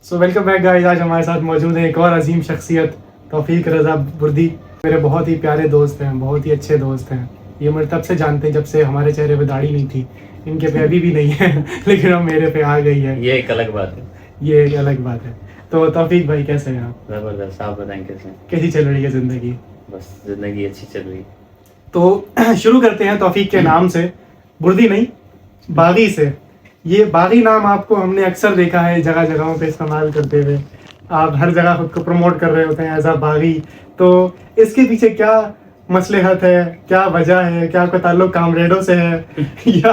So welcome back guys. आज हमारे साथ मौजूद है एक और अजीम शख्सियत तौफीक रज़ा बुर्दी। मेरे बहुत ही प्यारे दोस्त हैं, बहुत ही अच्छे दोस्त हैं। ये मेरे तब से जानते हैं जब से हमारे चेहरे पे दाढ़ी नहीं थी। इनके पे अभी भी नहीं है लेकिन अब मेरे पे आ गई है। ये एक अलग बात है। ये एक अलग बात है। तो तौफीक भाई कैसे हैं आप? ज़बरदस्त। आप बताएं कैसे? कैसी चल रही है ज़िंदगी? बस ज़िंदगी अच्छी चल रही है। तो शुरू करते हैं तौफीक के नाम से, बुर्दी नहीं बागी से। ये बागी नाम आपको हमने अक्सर देखा है जगह जगहों पे इस्तेमाल करते हुए। आप हर जगह खुद को प्रमोट कर रहे होते हैं एज अ बागी। तो इसके पीछे क्या मसलहत है, क्या वजह है? क्या आपका ताल्लुक कामरेडों से है या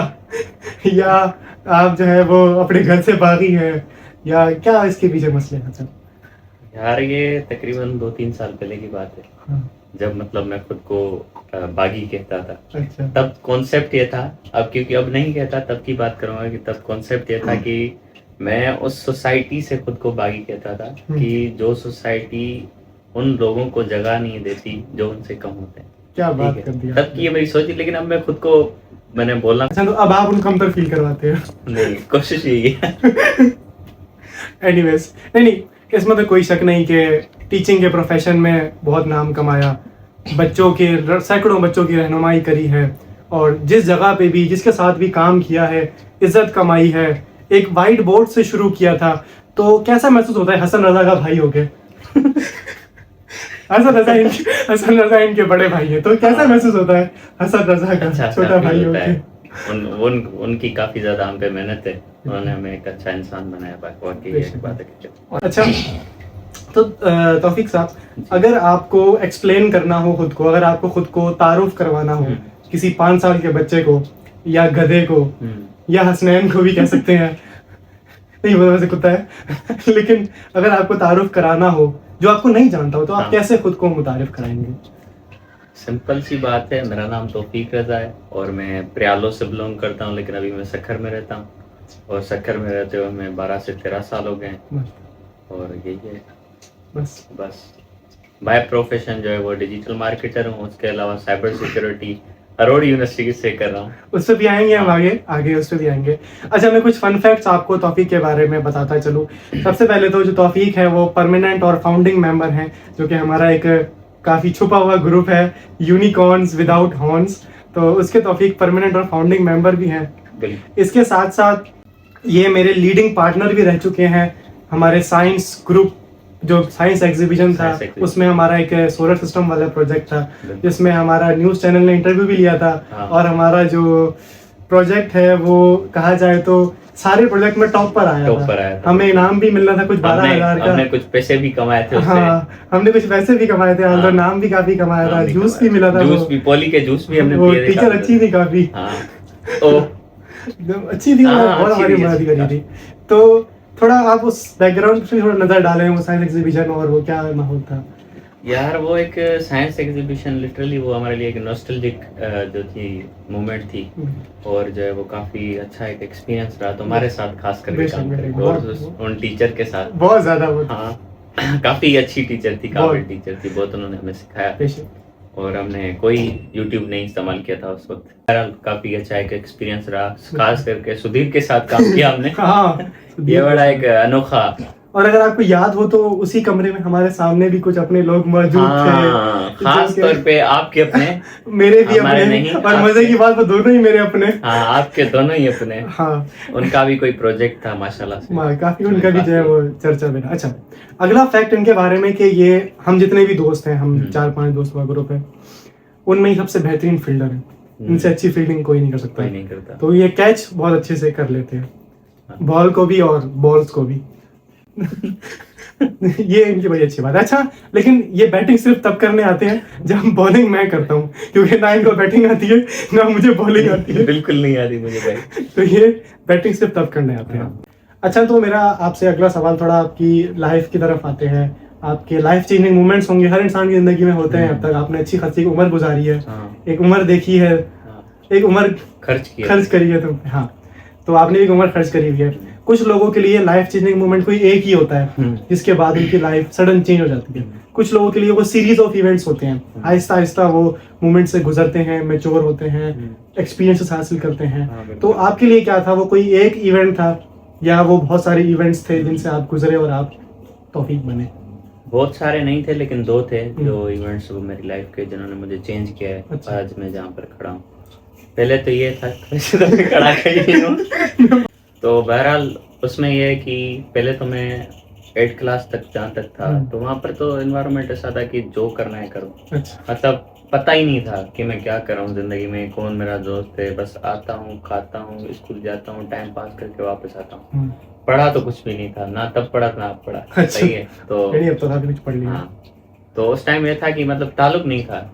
आप जो है वो अपने घर से बागी हैं, या क्या इसके पीछे मसलहत है? यार ये तकरीबन 2-3 साल पहले की बात है। हाँ। जब मतलब मैं खुद को बागी कहता था। अच्छा। तब कॉन्सेप्ट ये था, अब क्योंकि अब नहीं कहता, तब की बात करूंगा कि तब कॉन्सेप्ट ये था कि मैं उस सोसाइटी से खुद को बागी कहता था कि जो सोसाइटी उन लोगों को जगह नहीं देती जो उनसे कम होते हैं। क्या बात कर दी तब की ये मेरी सोच थी, लेकिन अब मैं खुद को मैंने बोलना। अच्छा, तो अब आप उनको कमतर फील करवाते हैं? नहीं, कोशिश यही है। एनीवेज, नहीं इसमें तो कोई शक नहीं कि टीचिंग के प्रोफेशन में बहुत नाम कमाया, बच्चों के सैकड़ों बच्चों की रहनुमाई करी है, और जिस जगह पे भी जिसके साथ भी काम किया है इज्जत कमाई है। एक वाइट बोर्ड से शुरू किया था, तो कैसा महसूस होता है हसन रजा का भाई होके? हसन रजा इनके बड़े भाई है, तो कैसा महसूस होता है हसन रजा का छोटा भाई होके? उनकी काफी ज्यादा हम पे मेहनत है, उन्होंने हमें एक अच्छा इंसान बनाया। बाकी एक बात है। अच्छा, तो तौफीक साहब, अगर आपको एक्सप्लेन करना हो खुद को, अगर आपको खुद को तारुफ करवाना हो किसी 5 साल के बच्चे को या गधे को या हसनैन को भी कह सकते हैं नहीं वो वैसे कुत्ता है लेकिन अगर आपको तारुफ कराना हो जो आपको नहीं जानता हो, तो आप कैसे खुद को मुतारिफ कराएंगे? सिंपल सी बात है, मेरा नाम तौफीक रज़ा है और मैं प्रियालो से बिलोंग करता हूँ, लेकिन अभी मैं सक्खर में रहता हूँ। और सक्खर में रहते हुए मैं 12 से 13 साल हो गए और यही है बस। बाय प्रोफेशन जो है वो डिजिटल मार्केटर हूँ, उसके अलावा साइबर सिक्योरिटी अरोड़ यूनिवर्सिटी से कर रहा हूँ। उस पर भी आएंगे हम, आगे उस पर भी आएंगे। अच्छा, मैं कुछ फन फैक्ट्स आपको तौफीक के बारे में बताता चलूँ। सबसे पहले तो जो तौफीक है वो परमानेंट और फाउंडिंग मेंबर हैं, जो कि हमारा एक काफ़ी छुपा हुआ ग्रुप है, यूनिकॉर्न्स विदाउट हॉर्न्स। तो उसके तौफीक परमानेंट और फाउंडिंग मेंबर भी हैं। इसके साथ साथ ये मेरे लीडिंग पार्टनर भी रह चुके हैं। हमारे साइंस ग्रुप जो साइंस एग्जीबिशन था, उसमें हमारा एक सोलर सिस्टम वाला प्रोजेक्ट था, जिसमें हमारा न्यूज़ चैनल ने इंटरव्यू भी लिया था। और हमारा जो प्रोजेक्ट है वो कहा जाए तो सारे प्रोजेक्ट में टॉप पर आया था। हमें इनाम भी मिलना था कुछ 12,000 का। हमने कुछ पैसे भी कमाए थे उससे। हाँ, हमने कुछ पैसे भी कमाए थे और नाम भी काफी कमाया था। जूस भी मिला था, जूस भी, पोली के जूस भी हमने पिए थे। टीचर अच्छी थी काफी, अच्छी थी, बहुत हमारी मदद करी थी। तो थोड़ा आप उस बैकग्राउंड पे थोड़ा नजर डालें, वो साइंस एग्जीबिशन और वो क्या माहौल था? यार वो एक साइंस एग्जीबिशन लिटरली वो हमारे लिए एक नॉस्टैल्जिक जो थी मोमेंट थी, और जो है वो काफी अच्छा एक एक्सपीरियंस रहा। तो हमारे साथ खास करके काम करके और उन टीचर के साथ बहुत ज्यादा काफी अच्छी टीचर थी, काफी टीचर थी, बहुत उन्होंने हमें सिखाया। और हमने कोई YouTube नहीं इस्तेमाल किया था उस वक्त। काफी अच्छा एक एक्सपीरियंस रहा, खास करके सुधीर के साथ काम किया हमने। ये बड़ा एक अनोखा। और अगर आपको याद हो तो उसी कमरे में हमारे सामने भी कुछ अपने लोग मौजूद थे, खास तौर पे आपके अपने मेरे भी अपने नहीं, और मजे की बात वो दोनों ही मेरे अपने। आपके दोनों ही अपने। उनका भी कोई प्रोजेक्ट था माशाल्लाह से, काफी उनका भी जो है वो चर्चा में। अच्छा, अगला फैक्ट इनके बारे में कि ये हम जितने भी दोस्त हैं, हम 4-5 दोस्तों का ग्रुप है, उनमें ही सबसे बेहतरीन फील्डर है। इनसे अच्छी फील्डिंग कोई नहीं कर सकता, कोई नहीं करता। तो ये कैच बहुत अच्छे से कर लेते हैं, बॉल को भी और बॉल्स को भी ये इनकी बड़ी अच्छी बात है। अच्छा, लेकिन ये बैटिंग सिर्फ तब करने आते हैं जब बॉलिंग मैं करता हूँ, क्योंकि ना इनको बैटिंग आती है ना मुझे बॉलिंग आती है। बिल्कुल नहीं आती मुझे बैटिंग। तो ये बैटिंग सिर्फ तब करने आते हैं। अच्छा, तो मेरा आपसे अगला सवाल थोड़ा आपकी लाइफ की तरफ आते हैं। आपके लाइफ चेंजिंग मोमेंट्स होंगे, हर इंसान की जिंदगी में होते हैं। अब तक आपने अच्छी खासी उम्र गुजारी है, एक उम्र देखी है, एक उम्र खर्च करी है। तो आपने एक उम्र खर्च करी हुई है। कुछ लोगों के लिए लाइफ चेंजिंग मोमेंट कोई एक ही होता है जिसके बाद उनकी लाइफ सडन चेंज हो जाती है। कुछ लोगों के लिए वो सीरीज ऑफ इवेंट्स होते हैं, आहिस्ता आहिस्ता वो मोमेंट से गुजरते हैं, मैच्योर होते हैं, एक्सपीरियंसेस हासिल करते हैं। तो आपके लिए क्या था? वो कोई एक इवेंट था या वो बहुत सारे इवेंट्स थे जिनसे आप गुजरे और आप तौफीक बने? बहुत सारे नहीं थे, लेकिन 2 थे जो इवेंट्स वो मेरी लाइफ के जिन्होंने मुझे चेंज किया है। अच्छा। आज मैं जहाँ पर खड़ा हूँ, पहले तो ये था वैसे तो मैं खड़ा कहीं हूँ। तो बहरहाल उसमें ये है कि पहले तो मैं 8th क्लास तक जहाँ तक था तो वहाँ पर तो एनवायरनमेंट ऐसा था कि जो करना है करो। अच्छा। मतलब पता ही नहीं था कि मैं क्या कर रहा हूँ ज़िंदगी में, कौन मेरा दोस्त है। बस आता हूँ, खाता हूँ, स्कूल जाता हूँ, टाइम पास करके वापस आता हूँ। पढ़ा तो कुछ भी नहीं था, ना तब पढ़ा ना अब पढ़ा। अच्छा। सही है। तो यानी अब तो काफी कुछ पढ़ लिया। हाँ, तो उस टाइम ये था कि मतलब ताल्लुक नहीं था,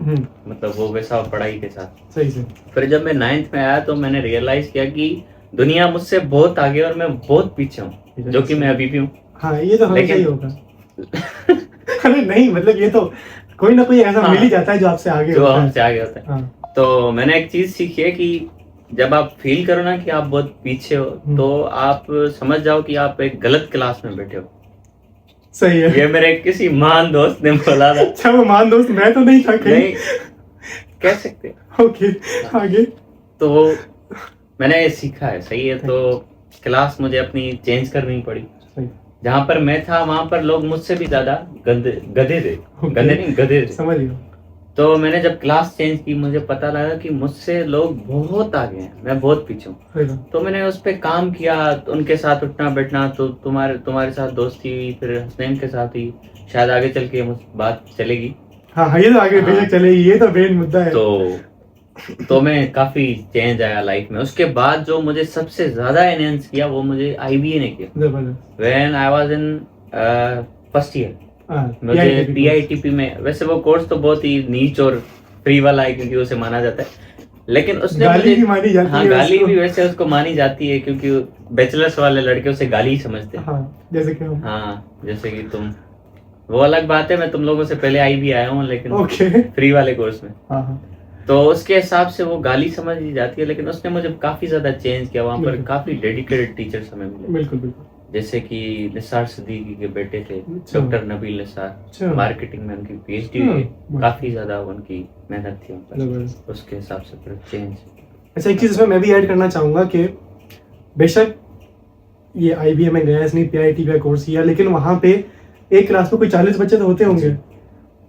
मतलब वो वैसा पढ़ाई के साथ। सही से। फिर जब मैं 9th में आया तो मैंने रियलाइज किया कि दुनिया मुझसे बहुत आगे और मैं बहुत पीछे हूँ, जो कि मैं अभी भी हूँ। हाँ, ये तो हमेशा ही लेकिन होगा। अरे नहीं, मतलब ये तो कोई ना कोई ऐसा हाँ, मिल ही जाता है जो आपसे आगे जो होता है। हमसे आगे होता है। हाँ। तो मैंने एक चीज सीखी है कि जब आप फील करो ना कि आप बहुत पीछे हो, तो आप समझ जाओ कि आप एक गलत क्लास में बैठे हो। सही है। ये मेरे किसी महान दोस्त ने बोला था। अच्छा, वो महान दोस्त मैं तो नहीं था कहीं। नहीं कह सकते। ओके, आगे। तो मैंने ये सीखा है। सही है। तो क्लास मुझे अपनी चेंज करनी पड़ी। जहाँ पर मैं था वहां पर लोग मुझसे भी ज्यादा गधे थे। गधे नहीं, गधे थे। समझ गया। तो मैंने जब क्लास चेंज की मुझे पता लगा कि मुझसे लोग बहुत आगे हैं, मैं बहुत पीछे हूँ। तो मैंने उस पर काम किया, उनके साथ उठना बैठना। तो तुम्हारे साथ दोस्ती हुई, फिर हसनैन के साथ हुई, शायद आगे चल के बात चलेगी। हाँ, ये तो आगे बेशक चलेगी, ये तो मेन मुद्दा है। तो मैं काफी चेंज आया लाइफ में। उसके बाद जो मुझे सबसे ज्यादा एनहेंस किया वो मुझे IBA ने किया। When I was in first year, मुझे PITP में, वैसे वो कोर्स तो बहुत ही नीच और फ्री वाला है क्योंकि उसे माना जाता है, लेकिन उसने गाली भी मानी जाती है। गाली भी वैसे उसको मानी जाती है क्योंकि बैचलर्स वाले लड़के उसे गाली ही समझते हैं। जैसे कि जैसे कि तुम, वो अलग बात है, मैं तुम लोगों से पहले IB आया हूँ, लेकिन फ्री वाले कोर्स में। तो उसके हिसाब से वो गाली समझ ली जाती है, लेकिन उसने मुझे काफी ज्यादा चेंज किया। वहाँ पर काफी डेडिकेटेड टीचर्स हमें मिले। बिल्कुल। जैसे कि निसार सिद्दीकी के बेटे थे, डॉक्टर नबील निसार, मार्केटिंग में उनकी PhD हुई है। काफी ज्यादा उनकी मेहनत थी उन पर, उसके हिसाब से फिर चेंज। अच्छा, एक चीज इसमें मैं भी ऐड करना चाहूंगा कि बेशक ये IBA में गया, इसने PIT का कोर्स किया, लेकिन वहाँ पे एक क्लास में कोई 40 बच्चे तो होते होंगे,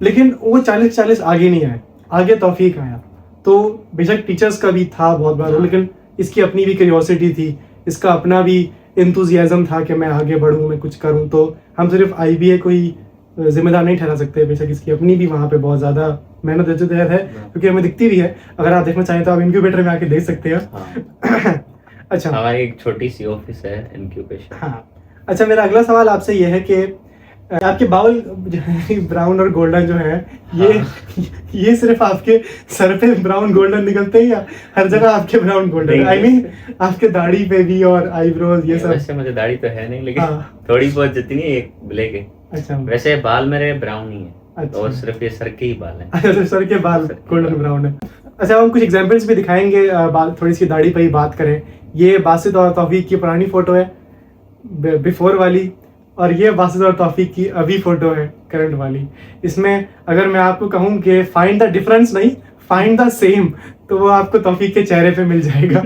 लेकिन वो 40 आगे नहीं आए, आगे तौफीक आया। तो बेशक टीचर्स का भी था बहुत बड़ा रोल, लेकिन इसकी अपनी भी क्यूरियोसिटी थी, इसका अपना भी एंथुजियाज्म था कि मैं आगे बढ़ूं, मैं कुछ करूं। तो हम सिर्फ IBA को ही जिम्मेदार नहीं ठहरा सकते, बेशक इसकी अपनी भी वहाँ पे बहुत ज़्यादा मेहनत जद्दोजहद है, क्योंकि हमें दिखती भी है। अगर आप देखना चाहें तो आप इनक्यूबेटर में आके देख सकते हैं। अच्छा, हमारी एक छोटी सी ऑफिस है इनक्यूबेशन। हाँ। अच्छा, मेरा अगला सवाल आपसे ये है कि आपके बाल ब्राउन और गोल्डन जो है, ये सिर्फ आपके सर पे ब्राउन गोल्डन निकलते हैं या हर जगह आपके ब्राउन गोल्डन? आई मीन आपके दाढ़ी पे भी और आईब्रोज ये सब? वैसे मुझे दाढ़ी तो है नहीं, लेकिन थोड़ी बहुत जितनी है एक ब्लैक है। अच्छा, वैसे बाल मेरे ब्राउन ही है। अच्छा। और सिर्फ ये सर के ही बाल है। अच्छा, सिर्फ सर के बाल गोल्डन ब्राउन है। अच्छा, हम कुछ एग्जांपल्स भी दिखाएंगे, थोड़ी सी दाढ़ी पे ही बात करें। ये बासित और तौफीक की पुरानी फोटो है, बिफोर वाली, और ये बासित और तौफीक की अभी फोटो है, करंट वाली। इसमें अगर मैं आपको कहूँ कि फाइंड द डिफरेंस नहीं, फाइंड द सेम, तो वो आपको तौफीक के चेहरे पे मिल जाएगा।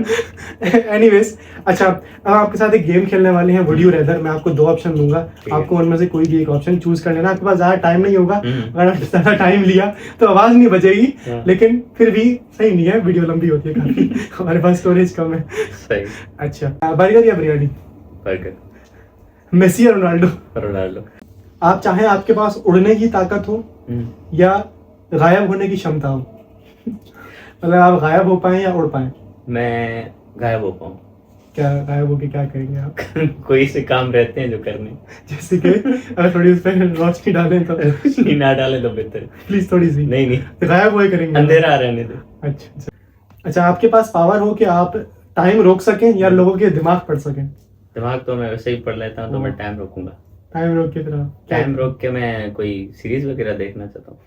एनीवेज, अच्छा, अब आपके साथ एक गेम खेलने वाले हैं, वुड यू रेदर। मैं आपको 2 ऑप्शन दूंगा, आपको उनमें से कोई भी एक ऑप्शन चूज कर लेना। आपके पास ज्यादा टाइम नहीं होगा, अगर ज्यादा टाइम लिया तो आवाज नहीं बजेगी, लेकिन फिर भी सही नहीं है, वीडियो लंबी होती है काफी, हमारे पास स्टोरेज कम है। सही। अच्छा, बर्गर या बिरयानी? बर्गर। मेसी या रोनाल्डो? रोनाल्डो। आप चाहें आपके पास उड़ने की ताकत हो या गायब होने की क्षमता हो? मतलब आप गायब हो पाए या उड़ पाए? मैं गायब हो पाऊँ। क्या गायब होके क्या करेंगे आप? कोई से काम रहते हैं जो करने, जैसे कि अगर थोड़ी उस पर रोशनी डालें तो? रोशनी ना डालें तो बेहतर, प्लीज थोड़ी सी। नहीं तो गायब हुए करेंगे, अंधेरा रहने दो। अच्छा, आपके पास पावर हो कि आप टाइम रोक सकें या लोगों के दिमाग पढ़ सकें? दिमाग तो मैं वैसे ही पढ़ लेता हूँ, तो मैं टाइम रोकूंगा। टाइम रोक के तरह? टाइम रोक के मैं कोई सीरीज वगैरह देखना चाहता हूँ।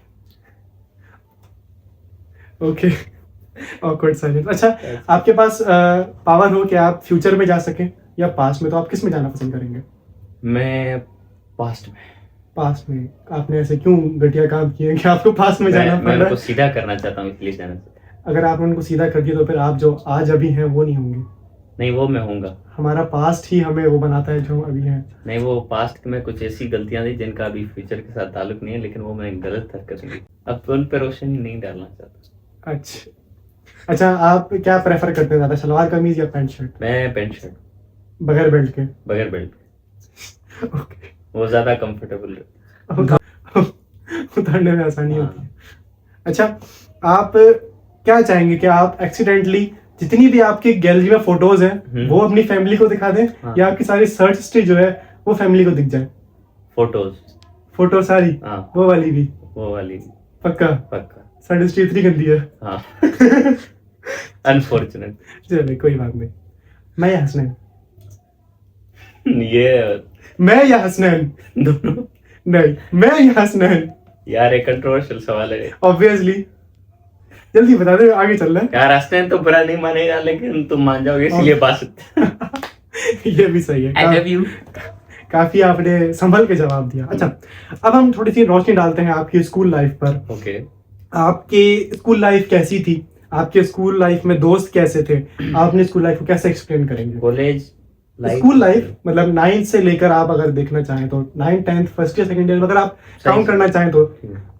Okay, awkward silence. अच्छा, आपके पास पावर हो कि आप फ्यूचर में जा सकें या पास्ट में, तो आप किस में जाना पसंद करेंगे? मैं पास्ट में। पास्ट में? आपने ऐसे क्यों घटिया काम किए कि आपको पास्ट में जाना पड़ रहा है? मैं उनको सीधा करना चाहता हूँ, इसलिए जाना चाहता हूँ। अगर आपने उनको सीधा कर दिया तो फिर आप जो आज अभी हैं वो नहीं होंगे। नहीं, वो मैं होऊंगा। हमारा पास्ट ही हमें वो बनाता है जो हम अभी हैं। नहीं, वो पास्ट में कुछ ऐसी गलतियां थी जिनका अभी फ्यूचर के साथ ताल्लुक नहीं है, लेकिन वो मैं गलत हरकत की, अब उन पर रोशनी नहीं डालना चाहता। अच्छा, आप क्या प्रेफर करते हैं ज्यादा, सलवार कमीज या पैंट शर्ट? मैं पैंट शर्ट, बगैर बेल्ट के। बगैर बेल्ट के। ओके। वो ज्यादा कंफर्टेबल रहता उतारने में आसानी है। होती है। अच्छा, आप क्या चाहेंगे कि आप एक्सीडेंटली जितनी भी आपकी गैलरी में फोटोज हैं वो अपनी फैमिली को दिखा दें, हाँ। या आपकी सारी सर्च हिस्ट्री जो है वो फैमिली को दिख जाए? फोटो सारी? हाँ, वो वाली भी? वो वाली पक्का? पक्का। सर्च हिस्ट्री इतनी गंदी है? हाँ। अनफॉर्चुनेट। चलिए कोई बात नहीं। मैं या हसनैन? ये मैं या हसनैन? दोनों। नहीं, मैं या हसनैन? यार, एक कंट्रोवर्शियल सवाल है। ऑब्वियसली। जल्दी बता दे, आगे चल रहा यार, हसनैन तो बुरा नहीं मानेगा, लेकिन तुम मान जाओगे, इसलिए बात है। ये भी सही है। I love you. काफी आपने संभल के जवाब दिया। अच्छा, अब हम थोड़ी सी रोशनी डालते हैं आपकी स्कूल लाइफ पर। ओके। आपकी स्कूल लाइफ कैसी थी? आपके स्कूल लाइफ में दोस्त कैसे थे? आपने स्कूल लाइफ को कैसे एक्सप्लेन करेंगे? कॉलेज स्कूल लाइफ मतलब 9th से लेकर आप अगर देखना चाहें तो 9th 10th first year second year अगर आप काउंट करना चाहें तो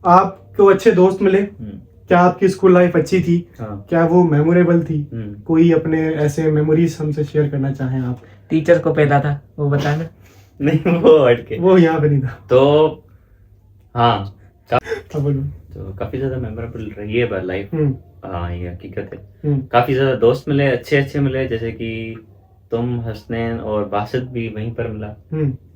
आपको अच्छे दोस्त मिले? क्या आपकी स्कूल लाइफ अच्छी थी? हाँ। क्या वो मेमोरेबल थी? कोई अपने ऐसे मेमोरीज हमसे शेयर करना चाहें आप? टीचर को पहला था वो बताना। नहीं, वो हट के, वो यहाँ पे नहीं था तो हाँ, बोलो। तो काफी ज्यादा मेमोरेबल रही है लाइफ। हाँ, ये हकीकत है। हम्म। काफी ज्यादा दोस्त मिले, अच्छे मिले, जैसे कि तुम, हसनैन और बासित भी वहीं पर मिला,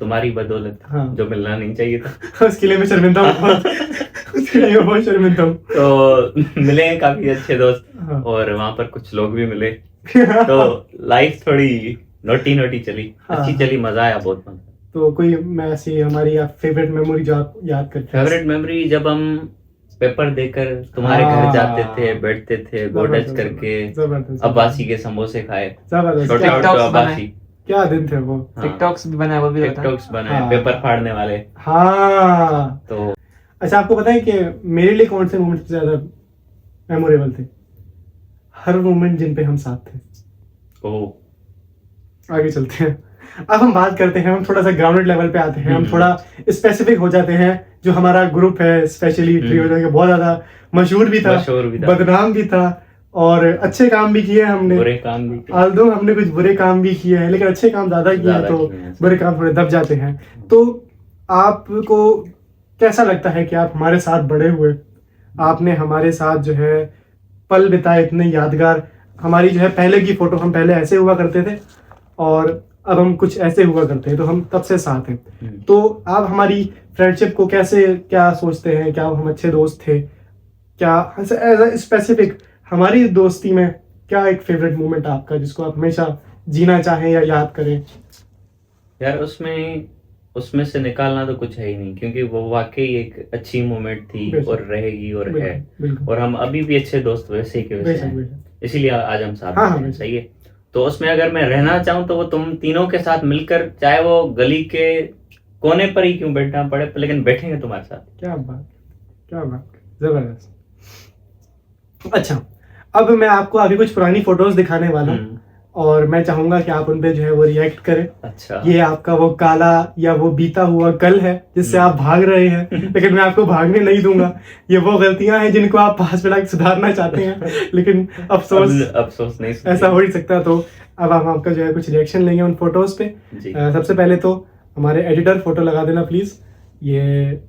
तुम्हारी बदौलत। हाँ। जो मिलना नहीं चाहिए था। उसके लिए मैं शर्मिंदा हूँ। उसके लिए मैं बहुत शर्मिंदा हूँ। तो मिले हैं काफी अच्छे दोस्त। हाँ। और वहां पर कुछ लोग भी मिले, तो लाइफ थोड़ी नोटी चली, हाँ। अच्छी चली, मजा आया, बहुत मजा। तो कोई मैं ऐसी हमारी फेवरेट मेमोरी जो आप याद करते हैं? फेवरेट मेमोरी, जब हम पेपर देकर तुम्हारे घर जाते थे, बैठते थे गोडच करके, जबरदस्त। अब्बासी के समोसे खाए, जबरदस्त। छोटे क्या- छोटे अब्बासी। क्या दिन थे वो। टिकटॉक्स भी बनाए, वो भी होता। टिकटॉक्स बनाए, हाँ। पेपर फाड़ने वाले। हाँ। तो अच्छा, आपको पता है कि मेरे लिए कौन से मोमेंट सबसे ज्यादा मेमोरेबल थे? हर मोमेंट जिन पे हम साथ थे। ओ, आगे चलते हैं। अब हम बात करते हैं, हम थोड़ा सा ग्राउंडेड लेवल पे आते हैं, हम थोड़ा स्पेसिफिक हो जाते हैं। जो हमारा ग्रुप है स्पेशली ट्रियो, जो कि बहुत ज्यादा मशहूर भी था, बदनाम भी था, और अच्छे काम भी किए हमने, बुरे काम भी किए। आल्दो हमने कुछ बुरे काम भी किए हैं, लेकिन अच्छे काम ज्यादा किए हैं, तो किए हैं। बुरे काम थोड़े दब जाते हैं। तो आपको कैसा लगता है कि आप हमारे साथ बड़े हुए, आपने हमारे साथ जो है पल बिताए इतने यादगार? हमारी जो है पहले की फोटो, हम पहले ऐसे हुआ करते थे और अब हम कुछ ऐसे हुआ करते हैं, तो हम तब से साथ हैं। तो आप हमारी फ्रेंडशिप को कैसे, क्या सोचते हैं? क्या हम अच्छे दोस्त थे? क्या एज अ स्पेसिफिक हमारी दोस्ती में क्या एक फेवरेट मोमेंट आपका जिसको आप हमेशा जीना चाहें या याद करें? यार, उसमें से निकालना तो कुछ है ही नहीं, क्योंकि वो वाकई एक अच्छी मोमेंट थी और रहेगी और है, और हम अभी भी अच्छे दोस्त वैसे के वैसे हैं, इसीलिए आज हम साथ हैं। सही है। तो उसमें अगर मैं रहना चाहूँ तो वो तुम तीनों के साथ मिलकर, चाहे वो गली के कोने पर ही क्यों बैठना पड़े, लेकिन बैठेंगे तुम्हारे साथ। क्या बात, जबरदस्त। अच्छा, अब मैं आपको अभी कुछ पुरानी फोटोज दिखाने वाला हूँ और मैं चाहूंगा कि आप उन पे जो है वो रिएक्ट करें। अच्छा। ये आपका वो काला या वो बीता हुआ कल है जिससे आप भाग रहे हैं, लेकिन मैं आपको भागने नहीं दूंगा। ये वो गलतियां हैं जिनको आप पास में लाकर सुधारना चाहते हैं, लेकिन अफसोस नहीं, ऐसा हो नहीं सकता। तो अब हम आपका जो है कुछ रिएक्शन लेंगे उन फोटोज पे। सबसे पहले तो हमारे एडिटर फोटो लगा देना प्लीज। ये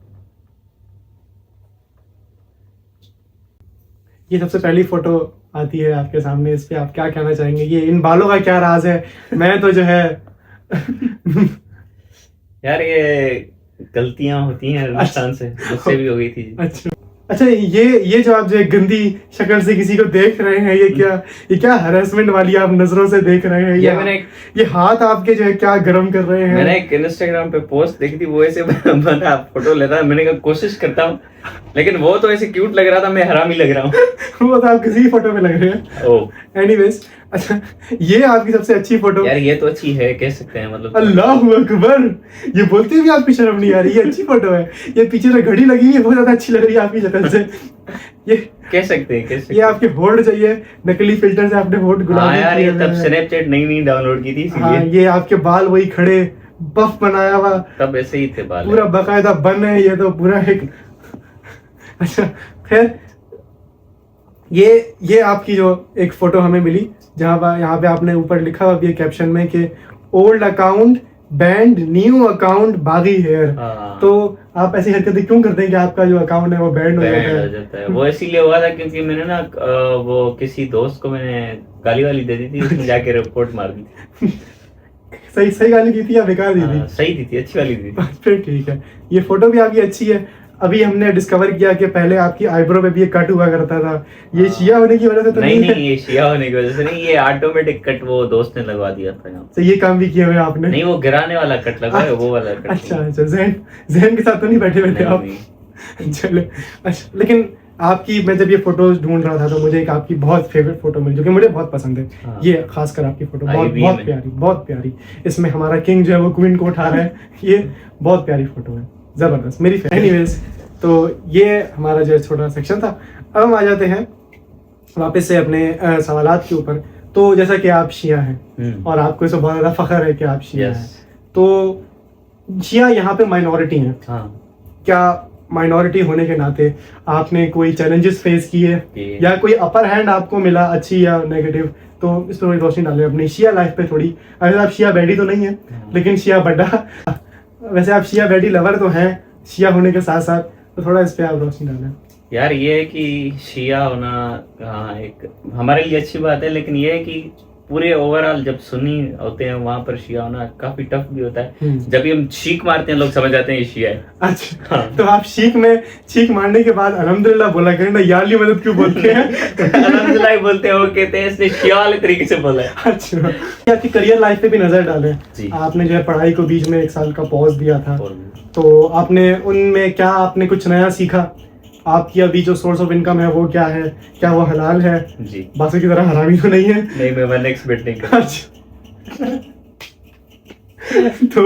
सबसे पहली फोटो आती है आपके सामने, इस पे आप क्या कहना चाहेंगे? ये इन बालों का क्या राज है? मैं तो जो है यार, ये गलतियां होती हैं इंसान से, मुझसे भी हो गई थी। अच्छा, ये जो आप जो गंदी शक्ल से किसी को देख रहे हैं, ये क्या हरासमेंट वाली आप नजरों से देख रहे हैं? ये हाथ आपके जो है क्या गरम कर रहे हैं? मैंने एक इंस्टाग्राम पे पोस्ट देखी थी, वो ऐसे बना फोटो लेता, मैंने कहा कोशिश करता हूँ, लेकिन वो तो ऐसे क्यूट लग रहा था, मैं हरामी लग रहा हूँ। वो तो आप किसी फोटो में लग रहे हैं। एनीवेज, अच्छा, ये आपकी सबसे अच्छी फोटो? यार, ये तो अच्छी है, कह सकते हैं, मतलब अल्लाहू अकबर, ये बोलते भी आपकी शर्म नहीं आ रही? ये अच्छी फोटो है, ये पीछे जो घड़ी लगी हुई है बहुत ज्यादा अच्छी लग रही है आपकी शक्ल से। कह सकते हैं ये आपके होल्ड चाहिए, नकली फिल्टर से आपने होल्ड हाँ गुलाबी यार, किए ये हुए तब हैं। स्नैपचैट नई डाउनलोड की थी हाँ, इसीलिए। ये आपके बाल वही खड़े बफ बनाया हुआ तब ऐसे ही थे बाल। पूरा बकायदा बन है, ये तो पूरा एक अच्छा खैर, ये आपकी जो एक फोटो हमें मिली, जहाँ पर यहाँ पे आपने ऊपर लिखा हुआ भी है कैप्शन में कि old account band, new account बागी हेयर। हाँ। तो आप ऐसी हरकतें क्यों करते हैं कि आपका जो अकाउंट है वो बैंड हो बैंड जाता हो है? जाता है। वो इसीलिए हुआ था क्योंकि मैंने ना वो किसी दोस्त को मैंने गाली वाली दे दी थी, उसने जाके रिपोर्ट मार दी थी। सही सही गाली दी थी या बेकार दी थी? हाँ, सही दी थी, अच्छी वाली दी थी। फिर ठीक है। ये फोटो भी आपकी अच्छी है। अभी हमने डिस्कवर किया कि पहले आपकी आईब्रो पे भी ये कट हुआ करता था, ये हाँ। शिया होने की वजह से तो नहीं नहीं है? नहीं, ये शिया होने की वजह से नहीं, ये ऑटोमेटिक कट वो दोस्त ने लगवा दिया था यहाँ। तो ये काम भी किए हुए आपने? नहीं, वो गिराने वाला कट लगा है, वो वाला कट। अच्छा अच्छा, जहन के साथ तो नहीं बैठे हुए थे आप? चले अच्छा, लेकिन आपकी, मैं जब ये फोटोज ढूंढ रहा था तो मुझे एक आपकी बहुत फेवरेट फोटो मिली जो कि मुझे बहुत पसंद है। हाँ। ये खासकर आपकी फोटो बहुत IBM बहुत है। प्यारी, बहुत प्यारी। इसमें हमारा किंग जो है वो क्वीन को उठा रहा है। ये बहुत प्यारी फोटो है, जबरदस्त, मेरी एनीवेज। तो ये हमारा जो छोटा सेक्शन था। अब हम आ जाते हैं वापस से अपने सवालात के ऊपर। तो जैसा कि आप शिया हैं और आपको इससे बहुत ज़्यादा फख्र है कि आप शिया हैं, तो शिया यहाँ पे माइनॉरिटी हैं। हाँ। क्या माइनॉरिटी होने के नाते आपने कोई चैलेंजेस फेस किए किए। या कोई अपर हैंड आपको मिला, अच्छी या नेगेटिव? तो इस पर थोड़ी रोशनी डालें अपनी शिया लाइफ पे थोड़ी। अगर आप शिया बैडी तो नहीं है, लेकिन शिया बड्डा, वैसे आप शिया बैडी लवर तो हैं शिया होने के साथ साथ, तो थोड़ा इस पे आप रोशनी डालें। यार ये है कि शिया होना, हाँ, एक हमारे लिए अच्छी बात है, लेकिन ये है कि पूरे ओवरऑल जब सुन्नी होते हैं वहां पर शिया होना काफी टफ भी होता है। जब भी हम चीख मारते हैं लोग समझ जाते हैं ये शिया है। अच्छा, हाँ। तो आप चीख मारने के बाद अल्हम्दुलिल्लाह बोला करें ना, यार ली मदद क्यों बोलते हैं? अल्हम्दुलिल्लाह ही बोलते हैं, वो कहते हैं इसने शिया वाले तरीके से बोला है। अच्छा, आपकी करियर लाइफ पे भी नजर डालें। जी। आपने जो है पढ़ाई को बीच में 1 साल का पॉज दिया था, और तो आपने उनमें क्या, आपने कुछ नया सीखा? आपकी अभी जो सोर्स ऑफ इनकम है वो क्या है? क्या वो हलाल है? जी, बाकी की तरह हरामी तो नहीं है? नहीं, मैं वन एक्सपेक्ट नहीं करता। अच्छा। तो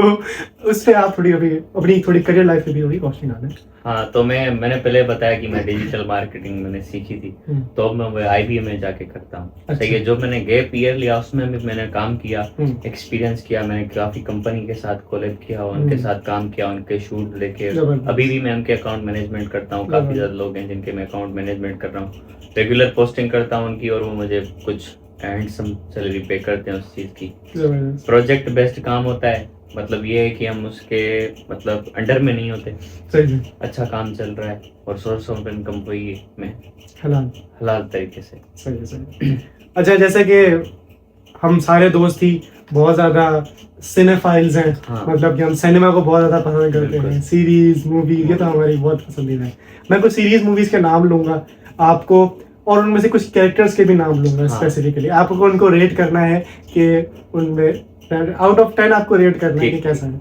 उस पे आप थोड़ी अभी अपनी थोड़ी करियर लाइफ पे भी थोड़ी रोशनी डालें। हाँ, तो मैंने पहले बताया कि मैं डिजिटल मार्केटिंग मैंने सीखी थी, तो अब मैं IBM में जाके करता हूँ। अच्छा। सही है, जो मैंने गैप ईयर लिया उसमें भी मैंने काम किया, हम्म। एक्सपीरियंस किया, मैंने काफी कंपनी के साथ कोलैब किया, उनके साथ काम किया, उनके शूट लेके। जबरदस्त। अभी भी मैं उनके अकाउंट मैनेजमेंट करता हूँ, काफी ज्यादा लोग हैं जिनके मैं अकाउंट मैनेजमेंट कर रहा हूँ, रेगुलर पोस्टिंग करता हूँ उनकी, और वो मुझे कुछ हैंडसम सैलरी पे करते हैं उस चीज की। जबरदस्त। प्रोजेक्ट बेस्ड काम होता है, मतलब ये है कि हम उसके मतलब अंडर में नहीं होते। सही है, अच्छा काम चल रहा है और सोर्स ऑफ इनकम वही में हलाल, हलाल तरीके से। सही है, सही है। अच्छा, जैसे कि हम सारे दोस्त ही बहुत ज्यादा सिनेफाइल्स हैं। हाँ। मतलब कि हम सिनेमा को बहुत ज्यादा पसंद करते बिल्कुल। हैं, सीरीज मूवीज, ये तो हमारी बहुत पसंदीदा है। मैं कुछ सीरीज मूवीज के नाम लूंगा आपको, और उनमें से कुछ कैरेक्टर्स के भी नाम लूंगा हाँ। स्पेसिफिकली। आपको उनको रेट करना है कि उनमें आउट ऑफ 10 आपको रेट करना है कि ठीक। कैसा है।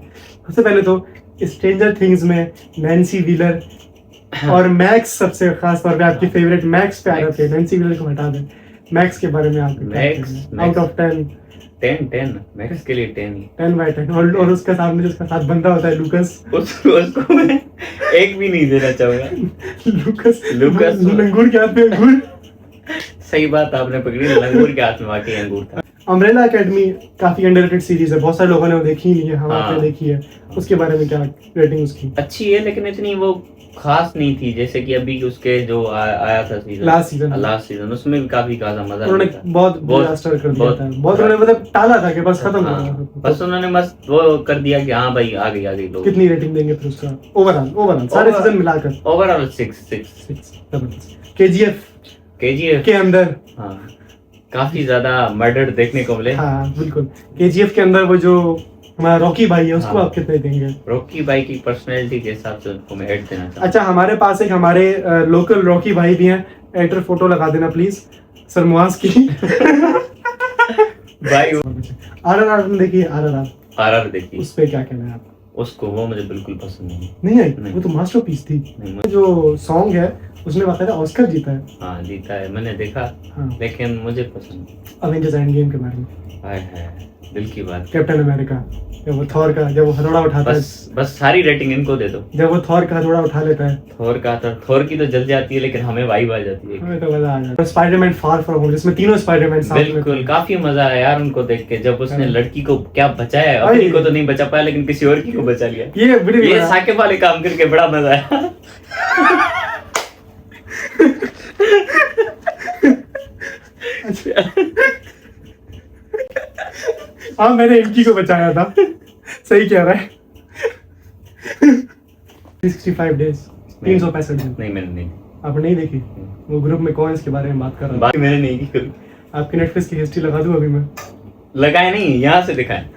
सबसे पहले तो स्ट्रेंजर थिंग्स में नैन्सी व्हीलर और मैक्स, सबसे खास तौर पे आपकी फेवरेट मैक्स पे आ रहे थे। नैन्सी व्हीलर को हटा दें, मैक्स के बारे में आप मैक्स, आउट ऑफ 10 10 मैक्स के लिए 10 ही। 10/10। और उसका सामने जिसका साथ बंदा होता है लूकस, उसको मैं एक भी नहीं देना चाहूंगा। लूकस। लंगूर के हाथ में अंगूर। सही बात आपने पकड़ी, लंगूर के हाथ में वाकई अंगूर था। अम्ब्रेला एकेडमी काफी अंडररेटेड सीरीज है, बहुत सारे लोगों ने वो देखी नहीं है, हम हाँ। आपने देखी है। उसके बारे में क्या रेटिंग उसकी? अच्छी है, लेकिन इतनी वो खास नहीं थी जैसे कि अभी उसके जो आया था सीजन, लास्ट सीजन, उसमें भी काफी खासा मजा उन्होंने आया था। बहुत डिजास्टर कर दिया था, बहुत उन्होंने मतलब टाला था कि बस खत्म हाँ, करो। बस उन्होंने बस वो कर दिया कि हाँ भाई आ गई लोग। कितनी रेटिंग देंगे फिर उसका ओवरऑल सारे सीजन मिलाकर? ओवरऑल 6। KGF के अंदर हाँ, काफी ज्यादा मर्डर देखने को मिले। हाँ बिल्कुल। KGF के अंदर वो जो हमारा रॉकी भाई है उसको हाँ। आप कितने देंगे? रॉकी भाई की पर्सनैलिटी के हिसाब से उनको मैं 8 देना चाहता अच्छा, हमारे पास एक हमारे लोकल रॉकी भाई भी हैं, एडिटर फोटो लगा देना प्लीज, सर मुआज की। हूँ भाई। RRR देखिए, RRR RR देखिए, उस पे क्या कहना है आप? उसको वो मुझे बिल्कुल पसंद नहीं। नहीं आई? नहीं। वो तो मास्टरपीस थी। नहीं मुझे, जो सॉन्ग है उसने बाकायदा ऑस्कर जीता है। हाँ जीता है, मैंने देखा, हाँ, लेकिन मुझे पसंद नहीं। अवेंजर्स एंड गेम के बारे में, हाय हाय, दिल की बात। कैप्टन अमेरिका, जब वो थॉर का जब वो हथौड़ा उठाता है, बस सारी रेटिंग इनको दे दो। जब वो थॉर का हथौड़ा उठा लेता है, थोर की तो जल जाती है, लेकिन हमें वाइब आ जाती है। हमें तो मजा आ जाता है। स्पाइडरमैन फार फ्रॉम होम, जिसमें तीनों स्पाइडरमैन साथ में बिल्कुल, थे। काफी मजा आया यार उनको देख के, जब उसने हाँ। लड़की को क्या बचाया, अरे। अपनी को तो नहीं बचा पाया, लेकिन किसी और की को बचा लिया। ये बड़ी ये साकिब वाले काम करके बड़ा मजा आया। हाँ, मैंने इनकी को बचाया था। सही कह रहा है। 365 डेज, 365 दिन। नहीं मैंने नहीं, आपने नहीं देखी? वो ग्रुप में कौन इसके बारे में बात कर रहा बाकी मैंने नहीं की कभी। है। आपकी नेटफ्लिक्स की हिस्ट्री लगा दूं अभी मैं? लगाए नहीं, यहाँ से दिखाए।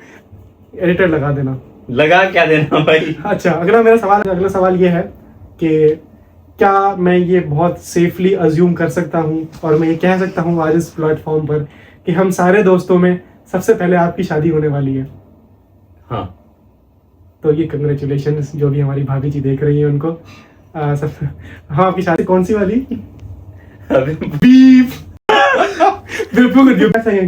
एडिटर लगा देना। लगा क्या देना भाई। अच्छा, अगला सवाल ये है कि क्या मैं ये बहुत सेफली अज्यूम कर सकता हूँ और मैं ये कह सकता हूँ आज इस प्लेटफॉर्म पर कि हम सारे दोस्तों में सबसे पहले आपकी शादी होने वाली है? हाँ तो ये कंग्रेचुलेशंस जो भी हमारी भाभी जी देख रही है उनको। हाँ, आपकी शादी कौन सी वाली? अभी बीफ। बिल्कुल ऐसा ही है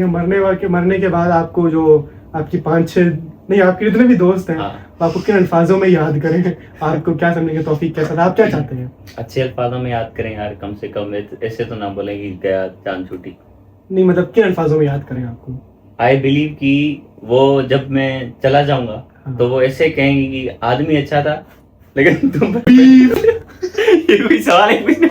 कि मरने के बाद आपको जो आपकी 5-6 नहीं, आपके जितने भी दोस्त हैं, हाँ। आपको किन अल्फाजों में याद करें? आपको क्या समझने की तौफीक कैसा था? आप क्या चाहते हैं? अच्छे अल्फाजों में याद करें यार, कम से कम ऐसे तो ना बोलेंगे गया जान छूटी। नहीं, मतलब किन अल्फाजों में याद करें आपको? आई बिलीव कि वो जब मैं चला जाऊंगा हाँ। तो वो ऐसे कहेंगे कि आदमी अच्छा था, लेकिन तुम ये कोई सवाल है कुछ नहीं।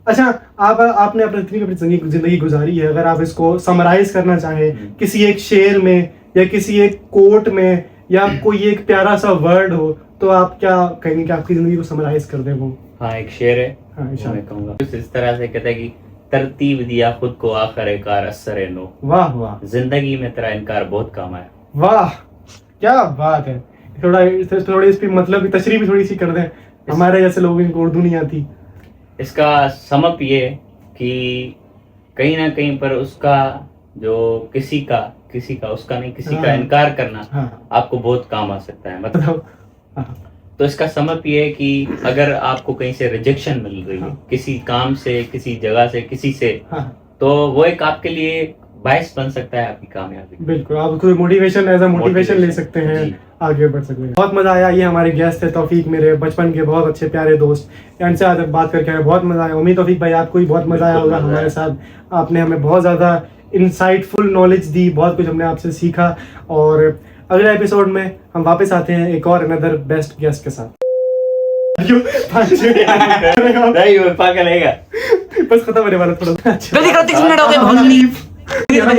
अच्छा, आपने अपनी इतनी जिंदगी गुजारी है, अगर आप इसको समराइज करना चाहें किसी एक शेर में या किसी एक कोट में या कोई एक प्यारा सा वर्ड हो, तो आप क्या कहेंगे कि आपकी जिंदगी को समराइज कर दे वो? हाँ एक शेर है, हाँ, वो इरशाद। मैं कहूंगा कुछ इस तरह से, कहता है कि तरतीब दिया खुद को आखिर कार असर नो, वाह वाह जिंदगी में तेरा इनकार बहुत काम आया। वाह, क्या बात है। थोड़ी इस पे मतलब की तशरीह भी थोड़ी सी कर दें, हमारे जैसे लोगों को उर्दू नहीं आती। इसका समप ये है कि कहीं ना कहीं पर उसका जो किसी का उसका नहीं, किसी का हाँ। इनकार करना हाँ, आपको बहुत काम आ सकता है। मतलब मतलब हाँ, तो इसका समझ ये है कि अगर आपको कहीं से रिजेक्शन मिल रही है, हाँ। किसी काम से, किसी जगह से, किसी से, हाँ, तो वो एक आपके लिए बायस बन सकता है आपकी कामयाबी। बिल्कुल, आप कोई मोटिवेशन एज अ मोटिवेशन ले सकते हैं, जी। आगे बढ़ सकते हैं। बहुत मजा आया। ये हमारे गेस्ट थे तौफीक, मेरे बचपन के बहुत अच्छे प्यारे दोस्त। इनसे आज बात करके हमें बहुत मजा आया। उम्मीद तौफीक भाई आपको भी बहुत मजा आया बिल्कुल होगा मजा हमारे आया। साथ। आपने हमें बहुत ज्यादा इंसाइटफुल नॉलेज दी, बहुत कुछ हमने आपसे सीखा। और अगले एपिसोड में हम वापस आते हैं एक और अनदर बेस्ट गेस्ट के साथ। नहीं वो पागल रहेगा। बस खत्म होने वाला थोड़ा। अच्छा, जल्दी करो, 30 मिनट हो गए, बहुत जल्दी। हो गया ना।